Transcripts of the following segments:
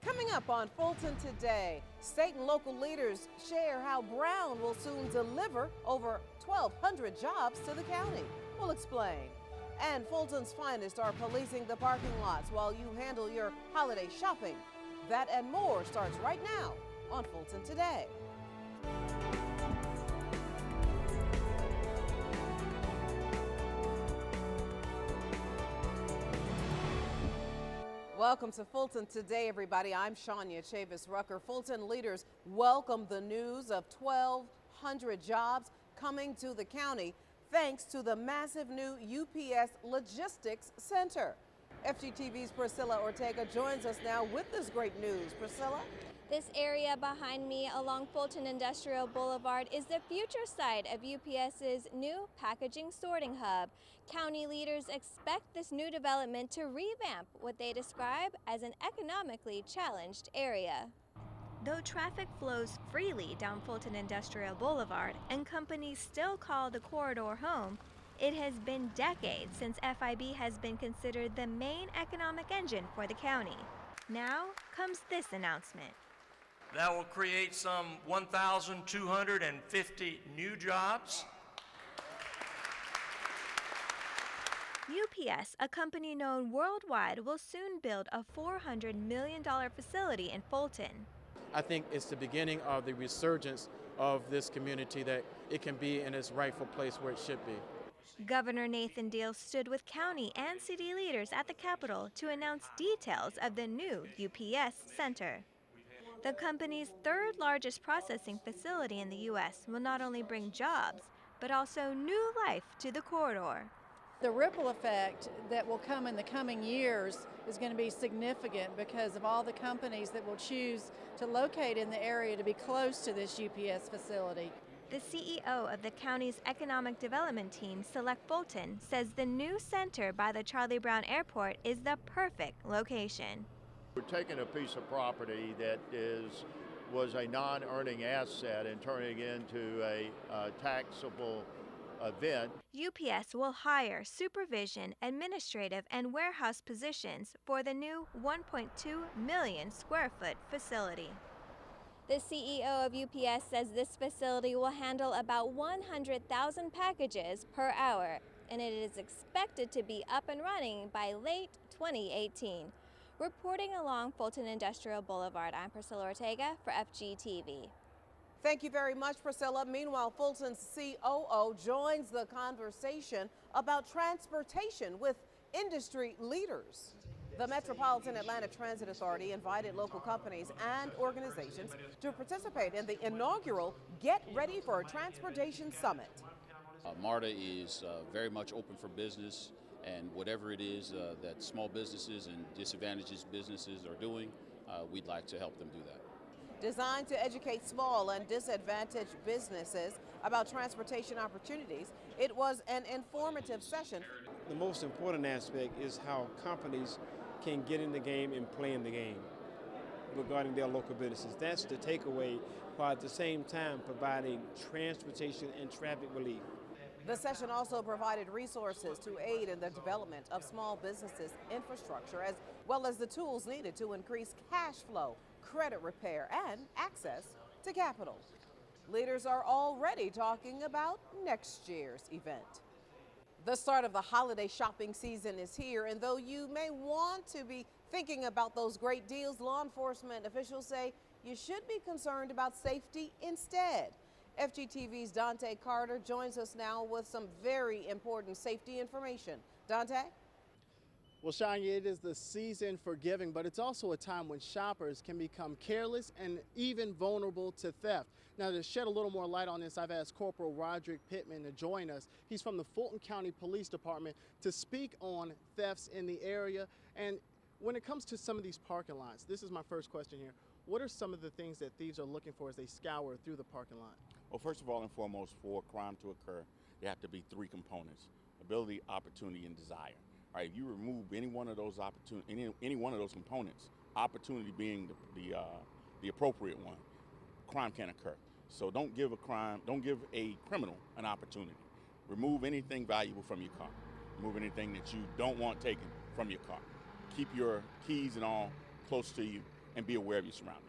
Coming up on Fulton Today, state and local leaders share how Brown will soon deliver over 1,200 jobs to the county. We'll explain. And Fulton's finest are policing the parking lots while you handle your holiday shopping. That and more starts right now on Fulton Today. Welcome to Fulton Today, everybody. I'm Shania Chavis-Rucker. Fulton leaders welcome the news of 1,200 jobs coming to the county thanks to the massive new UPS Logistics Center. FGTV's Priscilla Ortega joins us now with this great news. Priscilla? This area behind me along Fulton Industrial Boulevard is the future site of UPS's new packaging sorting hub. County leaders expect this new development to revamp what they describe as an economically challenged area. Though traffic flows freely down Fulton Industrial Boulevard and companies still call the corridor home, it has been decades since FIB has been considered the main economic engine for the county. Now comes this announcement. That will create some 1,250 new jobs. UPS, a company known worldwide, will soon build a $400 million facility in Fulton. I think it's the beginning of the resurgence of this community, that it can be in its rightful place where it should be. Governor Nathan Deal stood with county and city leaders at the Capitol to announce details of the new UPS Center. The company's third largest processing facility in the U.S. will not only bring jobs, but also new life to the corridor. The ripple effect that will come in the coming years is going to be significant because of all the companies that will choose to locate in the area to be close to this UPS facility. The CEO of the county's economic development team, Select Fulton, says the new center by the Charlie Brown Airport is the perfect location. We're taking a piece of property that was a non-earning asset and turning it into a taxable event. UPS will hire supervision, administrative, and warehouse positions for the new 1.2 million square foot facility. The CEO of UPS says this facility will handle about 100,000 packages per hour, and it is expected to be up and running by late 2018. Reporting along Fulton Industrial Boulevard, I'm Priscilla Ortega for FGTV. Thank you very much, Priscilla. Meanwhile, Fulton's COO joins the conversation about transportation with industry leaders. The Metropolitan Atlanta Transit Authority invited local companies and organizations to participate in the inaugural Get Ready for Transportation Summit. MARTA is very much open for business, and whatever it is that small businesses and disadvantaged businesses are doing, we'd like to help them do that. Designed to educate small and disadvantaged businesses about transportation opportunities, it was an informative session. The most important aspect is how companies can get in the game and play in the game regarding their local businesses. That's the takeaway, while at the same time providing transportation and traffic relief. The session also provided resources to aid in the development of small businesses' infrastructure, as well as the tools needed to increase cash flow, credit repair, and access to capital. Leaders are already talking about next year's event. The start of the holiday shopping season is here, and though you may want to be thinking about those great deals, law enforcement officials say you should be concerned about safety instead. FGTV's Dante Carter joins us now with some very important safety information. Dante? Well, Shania, it is the season for giving, but it's also a time when shoppers can become careless and even vulnerable to theft. Now, to shed a little more light on this, I've asked Corporal Roderick Pittman to join us. He's from the Fulton County Police Department to speak on thefts in the area. And when it comes to some of these parking lots, this is my first question here. What are some of the things that thieves are looking for as they scour through the parking lot? Well, first of all and foremost, for a crime to occur, there have to be three components: ability, opportunity, and desire. All right, if you remove any one of those any one of those components, opportunity being the appropriate one, crime can occur. So don't give a criminal an opportunity. Remove anything valuable from your car. Remove anything that you don't want taken from your car. Keep your keys and all close to you. and be aware of your surroundings.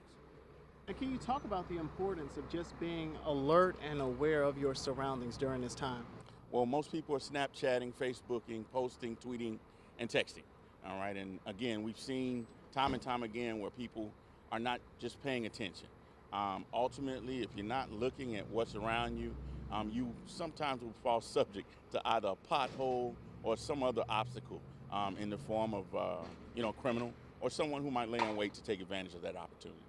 And can you talk about the importance of just being alert and aware of your surroundings during this time? Well, most people are Snapchatting, Facebooking, posting, tweeting, and texting. All right, and again, we've seen time and time again where people are not just paying attention. Ultimately, if you're not looking at what's around you, you sometimes will fall subject to either a pothole or some other obstacle in the form of a criminal or someone who might lay in wait to take advantage of that opportunity.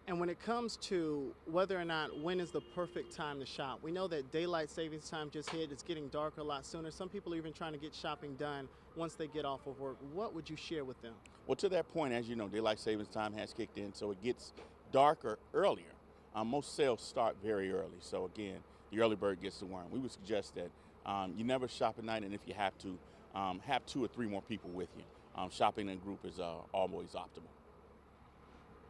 And when it comes to whether or not when is the perfect time to shop, we know that daylight savings time just hit. It's getting darker a lot sooner. Some people are even trying to get shopping done once they get off of work. What would you share with them? Well, to that point, as you know, daylight savings time has kicked in, so it gets darker earlier. Most sales start very early, so again, the early bird gets the worm. We would suggest that you never shop at night, and if you have to, have 2 or 3 more people with you. Shopping in group is always optimal.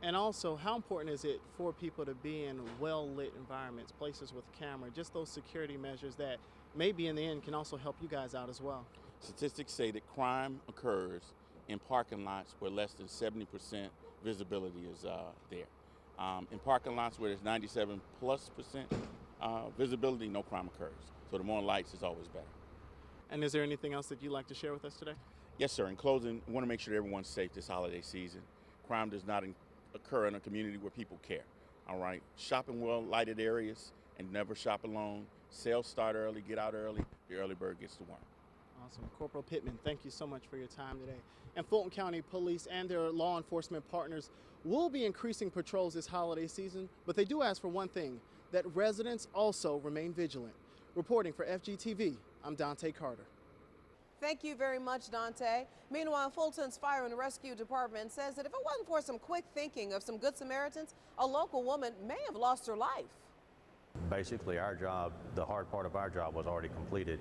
And also, how important is it for people to be in well-lit environments, places with camera, just those security measures that maybe in the end can also help you guys out as well? Statistics say that crime occurs in parking lots where less than 70% visibility is there. In parking lots where there's 97+% visibility, no crime occurs. So the more lights is always better. And is there anything else that you'd like to share with us today? Yes, sir. In closing, I want to make sure everyone's safe this holiday season. Crime does not occur in a community where people care. All right, shop in well-lighted areas and never shop alone. Sales start early, get out early. The early bird gets the worm. Awesome. Corporal Pittman, thank you so much for your time today. And Fulton County Police and their law enforcement partners will be increasing patrols this holiday season, but they do ask for one thing, that residents also remain vigilant. Reporting for FGTV, I'm Dante Carter. Thank you very much, Dante. Meanwhile, Fulton's Fire and Rescue Department says that if it wasn't for some quick thinking of some good Samaritans, a local woman may have lost her life. Basically, our job, the hard part of our job was already completed.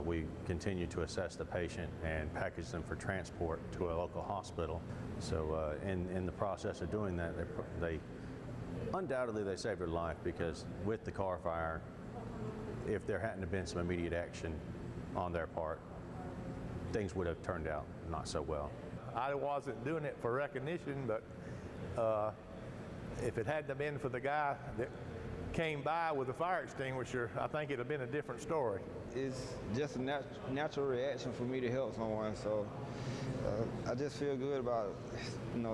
We continue to assess the patient and package them for transport to a local hospital. So in the process of doing that, they undoubtedly they saved her life, because with the car fire, if there hadn't been some immediate action on their part, things would have turned out not so well. I wasn't doing it for recognition, but if it hadn't been for the guy that came by with a fire extinguisher, I think it'd have been a different story. It's just a natural reaction for me to help someone, so I just feel good about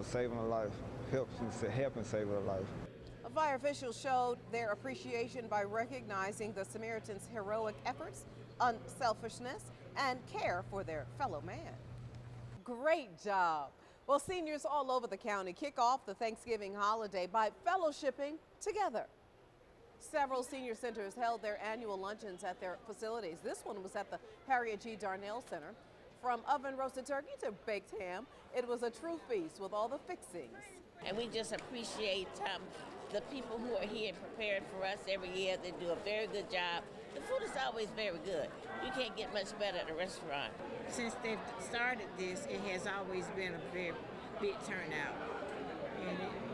saving a life, helping save a life. Fire officials showed their appreciation by recognizing the Samaritans' heroic efforts, unselfishness, and care for their fellow man. Great job. Well, seniors all over the county kick off the Thanksgiving holiday by fellowshipping together. Several senior centers held their annual luncheons at their facilities. This one was at the Harriet G. Darnell Center. From oven roasted turkey to baked ham, it was a true feast with all the fixings. And we just appreciate the people who are here preparing for us every year. They do a very good job. The food is always very good. You can't get much better at a restaurant. Since they've started this, it has always been a very big turnout.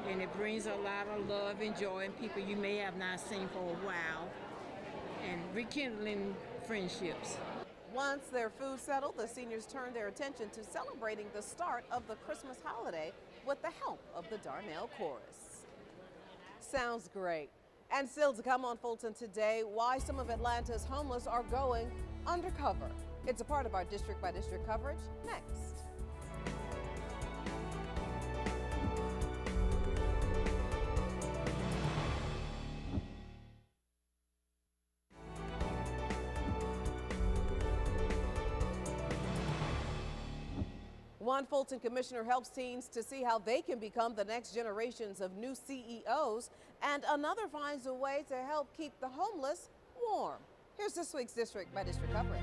And it brings a lot of love and joy, and people you may have not seen for a while, and rekindling friendships. Once their food settled, the seniors turned their attention to celebrating the start of the Christmas holiday with the help of the Darnell Chorus. Sounds great. And still to come on Fulton Today, why some of Atlanta's homeless are going undercover. It's a part of our district by district coverage next. One Fulton commissioner helps teens to see how they can become the next generations of new CEOs, and another finds a way to help keep the homeless warm. Here's this week's district by district coverage.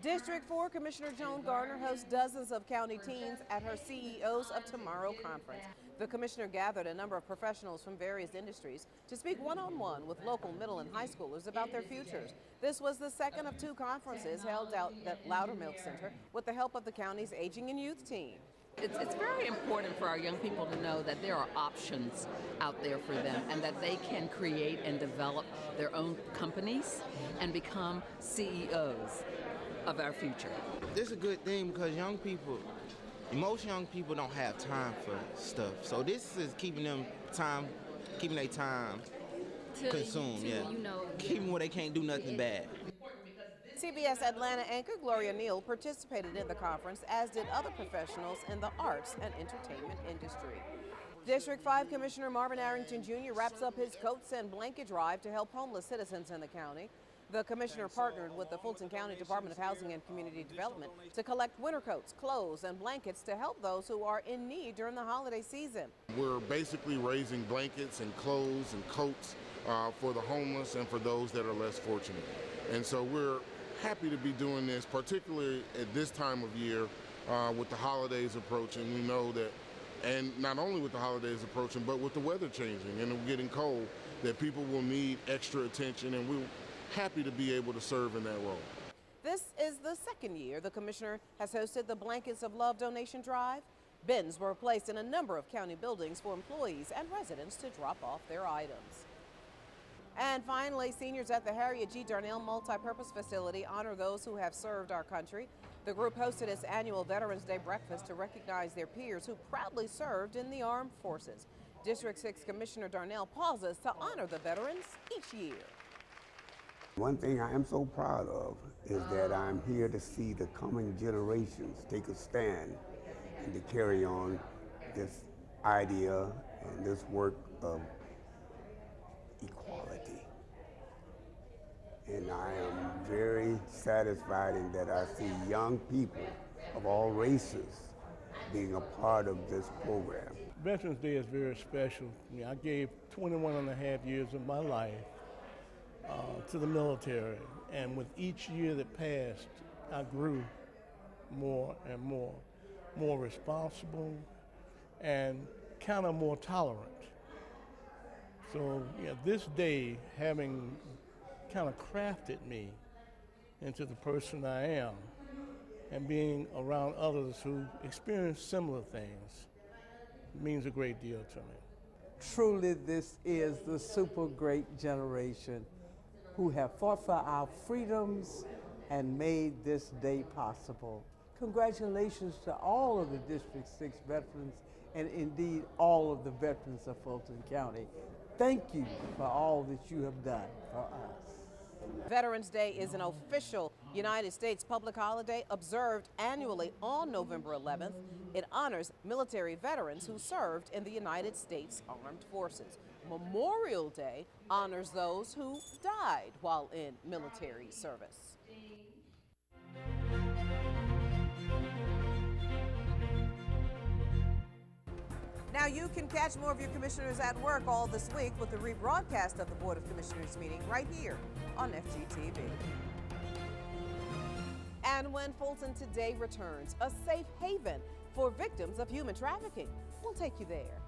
District 4 Commissioner Joan Garner hosts dozens of county teens at her CEOs of Tomorrow conference. The commissioner gathered a number of professionals from various industries to speak one-on-one with local middle and high schoolers about their futures. This was the second of 2 conferences held out at Loudermilk Center with the help of the county's Aging and Youth team. It's very important for our young people to know that there are options out there for them, and that they can create and develop their own companies and become CEOs. of our future. This is a good thing because most young people don't have time for stuff. So this is keeping their time consumed. Keeping where they can't do nothing bad. CBS Atlanta anchor Gloria Neal participated in the conference, as did other professionals in the arts and entertainment industry. District 5 Commissioner Marvin Arrington Jr. wraps up his coats and blanket drive to help homeless citizens in the county. The commissioner partnered with the Fulton County Department of Housing and Community Development to collect winter coats, clothes, and blankets to help those who are in need during the holiday season. We're basically raising blankets and clothes and coats for the homeless and for those that are less fortunate. And so we're happy to be doing this, particularly at this time of year with the holidays approaching. We know that, and not only with the holidays approaching, but with the weather changing and getting cold, that people will need extra attention, and we're happy to be able to serve in that role. This is the second year the commissioner has hosted the Blankets of Love donation drive. Bins were placed in a number of county buildings for employees and residents to drop off their items. And finally, seniors at the Harriet G. Darnell Multipurpose Facility honor those who have served our country. The group hosted its annual Veterans Day breakfast to recognize their peers who proudly served in the armed forces. District 6 Commissioner Darnell pauses to honor the veterans each year. One thing I am so proud of is that I'm here to see the coming generations take a stand and to carry on this idea and this work of equality. And I am very satisfied in that I see young people of all races being a part of this program. Veterans Day is very special. I gave 21 and a half years of my life to the military, and with each year that passed, I grew more and more responsible and kind of more tolerant. So this day, having kind of crafted me into the person I am, and being around others who experience similar things means a great deal to me. Truly, this is the super great generation who have fought for our freedoms and made this day possible. Congratulations to all of the District 6 veterans and indeed all of the veterans of Fulton County. Thank you for all that you have done for us. Veterans Day is an official United States public holiday observed annually on November 11th. It honors military veterans who served in the United States Armed Forces. Memorial Day honors those who died while in military service. Now you can catch more of your commissioners at work all this week with the rebroadcast of the Board of Commissioners meeting right here on FGTV. And when Fulton Today returns, a safe haven for victims of human trafficking. We'll take you there.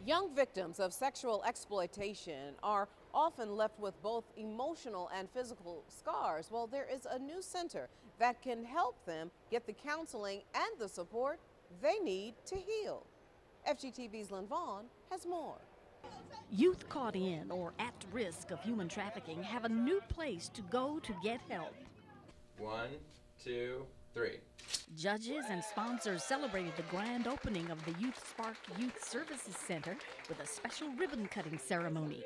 Young victims of sexual exploitation are often left with both emotional and physical scars. Well, there is a new center that can help them get the counseling and the support they need to heal. FGTV's Lynn Vaughn has more. Youth caught in or at risk of human trafficking have a new place to go to get help. 1, 2, 3. Judges and sponsors celebrated the grand opening of the Youth Spark Youth Services Center with a special ribbon-cutting ceremony.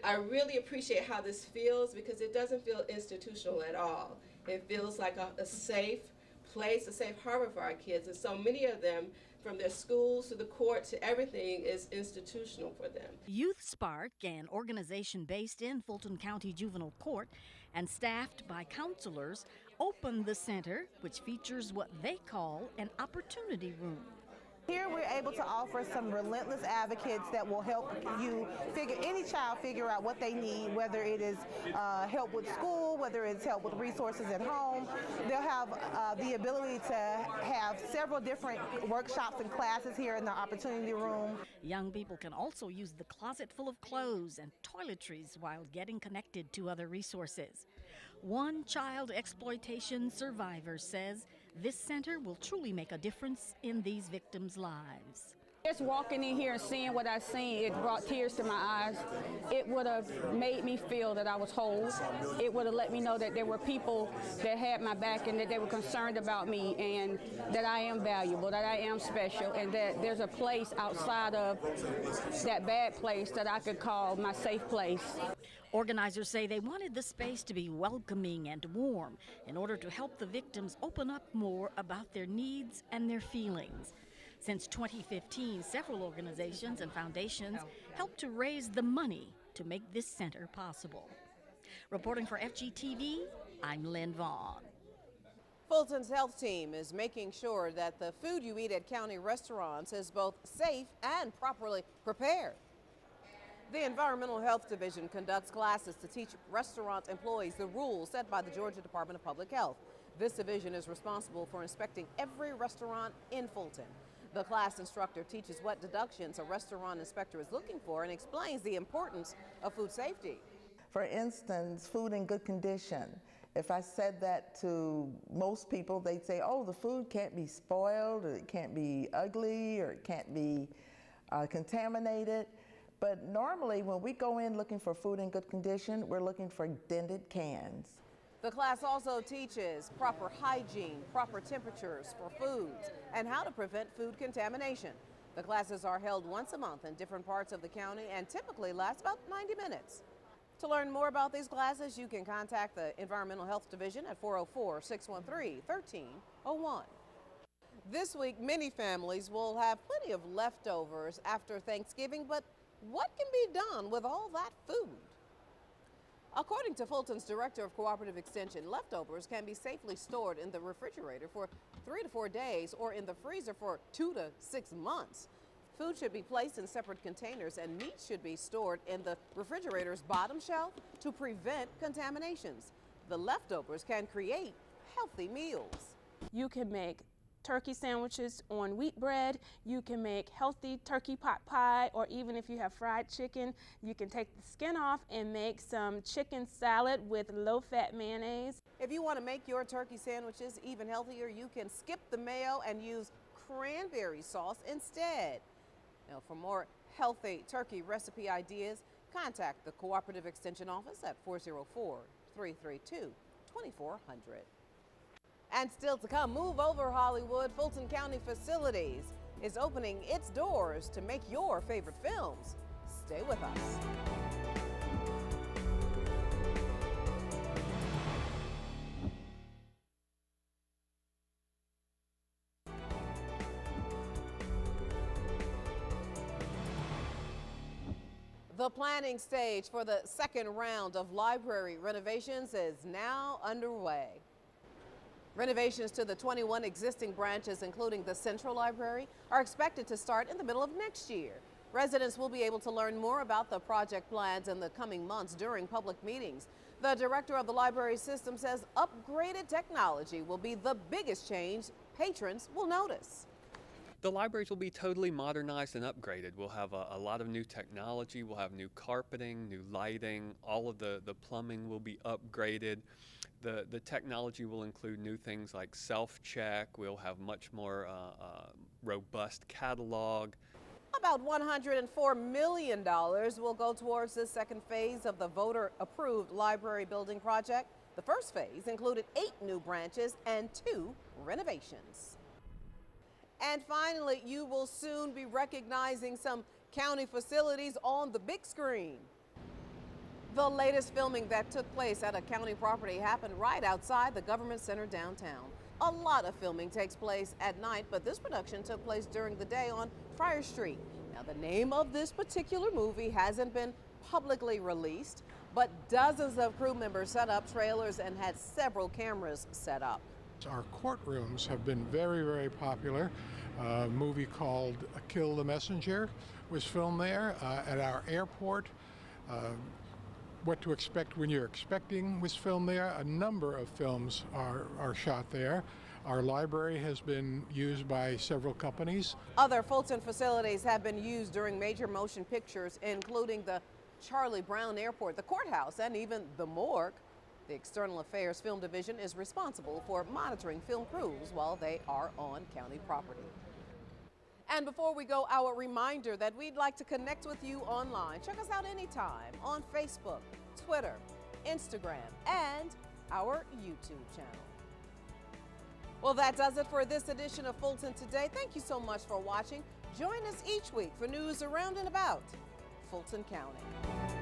I really appreciate how this feels because it doesn't feel institutional at all. It feels like a safe place, a safe harbor for our kids, and so many of them, from their schools to the court to everything, is institutional for them. Youth Spark, an organization based in Fulton County Juvenile Court and staffed by counselors, opened the center, which features what they call an opportunity room. Here we're able to offer some relentless advocates that will help any child figure out what they need, whether it is help with school, whether it's help with resources at home. They'll have the ability to have several different workshops and classes here in the opportunity room. Young people can also use the closet full of clothes and toiletries while getting connected to other resources. One child exploitation survivor says This center will truly make a difference in these victims' lives. Just walking in here and seeing what I seen, it brought tears to my eyes. It would have made me feel that I was whole. It would have let me know that there were people that had my back and that they were concerned about me and that I am valuable, that I am special, and that there's a place outside of that bad place that I could call my safe place. Organizers say they wanted the space to be welcoming and warm in order to help the victims open up more about their needs and their feelings. Since 2015, several organizations and foundations helped to raise the money to make this center possible. Reporting for FGTV, I'm Lynn Vaughn. Fulton's health team is making sure that the food you eat at county restaurants is both safe and properly prepared. The Environmental Health Division conducts classes to teach restaurant employees the rules set by the Georgia Department of Public Health. This division is responsible for inspecting every restaurant in Fulton. The class instructor teaches what deductions a restaurant inspector is looking for and explains the importance of food safety. For instance, food in good condition. If I said that to most people, they'd say, oh, the food can't be spoiled, or it can't be ugly, or it can't be contaminated. But normally when we go in looking for food in good condition, we're looking for dented cans. The class also teaches proper hygiene, proper temperatures for foods, and how to prevent food contamination. The classes are held once a month in different parts of the county and typically last about 90 minutes. To learn more about these classes, you can contact the Environmental Health Division at 404-613-1301. This week, many families will have plenty of leftovers after Thanksgiving, but what can be done with all that food? According to Fulton's Director of Cooperative Extension, leftovers can be safely stored in the refrigerator for 3 to 4 days or in the freezer for 2 to 6 months. Food should be placed in separate containers and meat should be stored in the refrigerator's bottom shelf to prevent contaminations. The leftovers can create healthy meals. You can make turkey sandwiches on wheat bread. You can make healthy turkey pot pie, or even if you have fried chicken, you can take the skin off and make some chicken salad with low-fat mayonnaise. If you want to make your turkey sandwiches even healthier, you can skip the mayo and use cranberry sauce instead. Now, for more healthy turkey recipe ideas, contact the Cooperative Extension Office at 404-332-2400. And still to come, Move Over Hollywood, Fulton County Facilities is opening its doors to make your favorite films. Stay with us. The planning stage for the second round of library renovations is now underway. Renovations to the 21 existing branches, including the Central Library, are expected to start in the middle of next year. Residents will be able to learn more about the project plans in the coming months during public meetings. The director of the library system says upgraded technology will be the biggest change patrons will notice. The libraries will be totally modernized and upgraded. We'll have a lot of new technology. We'll have new carpeting, new lighting. All of the plumbing will be upgraded. The technology will include new things like self-check. We'll have much more robust catalog. About $104 million will go towards the second phase of the voter-approved library building project. The first phase included 8 new branches and 2 renovations. And finally, you will soon be recognizing some county facilities on the big screen. The latest filming that took place at a county property happened right outside the government center downtown. A lot of filming takes place at night, but this production took place during the day on Friar Street. Now, the name of this particular movie hasn't been publicly released, but dozens of crew members set up trailers and had several cameras set up. Our courtrooms have been very, very popular. A movie called Kill the Messenger was filmed there. At our airport, What to Expect When You're Expecting was filmed there. A number of films are shot there. Our library has been used by several companies. Other Fulton facilities have been used during major motion pictures, including the Charlie Brown Airport, the courthouse, and even the morgue. The External Affairs Film Division is responsible for monitoring film crews while they are on county property. And before we go, our reminder that we'd like to connect with you online. Check us out anytime on Facebook, Twitter, Instagram, and our YouTube channel. Well, that does it for this edition of Fulton Today. Thank you so much for watching. Join us each week for news around and about Fulton County.